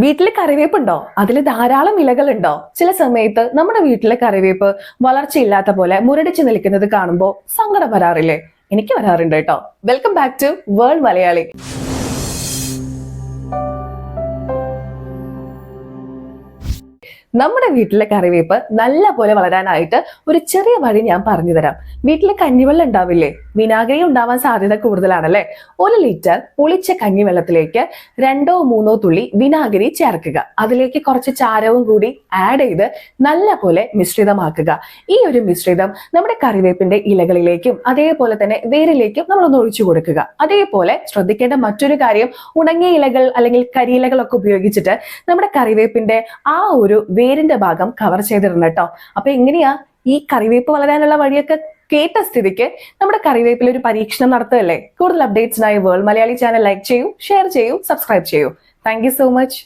വീട്ടിൽ കറിവേപ്പുണ്ടോ? അതിൽ ധാരാളം ഇലകളുണ്ടോ? ചില സമയത്ത് നമ്മുടെ വീട്ടിലെ കറിവേപ്പ് വളർച്ചയില്ലാത്ത പോലെ മുരടിച്ചു നിൽക്കുന്നത് കാണുമ്പോൾ സങ്കടം വരാറില്ലേ? എനിക്ക് വരാറുണ്ട് കേട്ടോ. Welcome back to world Malayali. നമ്മുടെ വീട്ടിലെ കറിവേപ്പ് നല്ല പോലെ വളരാനായിട്ട് ഒരു ചെറിയ വഴി ഞാൻ പറഞ്ഞു തരാം. വീട്ടിലെ കഞ്ഞിവെള്ളം ഉണ്ടാവില്ലേ? വിനാഗിരി ഉണ്ടാവാൻ സാധ്യത കൂടുതലാണല്ലേ? 1 ലിറ്റർ പുളിച്ച കഞ്ഞിവെള്ളത്തിലേക്ക് 2-3 തുള്ളി വിനാഗിരി ചേർക്കുക. അതിലേക്ക് കുറച്ച് ചാരവും കൂടി ആഡ് ചെയ്ത് നല്ല പോലെ മിശ്രിതമാക്കുക. ഈ ഒരു മിശ്രിതം നമ്മുടെ കറിവേപ്പിന്റെ ഇലകളിലേക്കും അതേപോലെ തന്നെ വേരിലേക്കും നമ്മളൊന്ന് ഒഴിച്ചു കൊടുക്കുക. അതേപോലെ ശ്രദ്ധിക്കേണ്ട മറ്റൊരു കാര്യം, ഉണങ്ങിയ ഇലകൾ അല്ലെങ്കിൽ കരിയിലകളൊക്കെ ഉപയോഗിച്ചിട്ട് നമ്മുടെ കറിവേപ്പിന്റെ ആ ഒരു വേരിന്റെ ഭാഗം കവർ ചെയ്തിടണം കേട്ടോ. അപ്പൊ എങ്ങനെയാ ഈ കറിവേപ്പ് വളരാനുള്ള വഴിയൊക്കെ കേട്ട സ്ഥിതിക്ക് നമ്മുടെ കറിവേപ്പിൽ ഒരു പരീക്ഷണം നടത്തുകയല്ലേ? കൂടുതൽ അപ്ഡേറ്റ്സിനായി വേൾഡ് മലയാളി ചാനൽ ലൈക്ക് ചെയ്യൂ, ഷെയർ ചെയ്യൂ, സബ്സ്ക്രൈബ് ചെയ്യൂ. Thank you so much.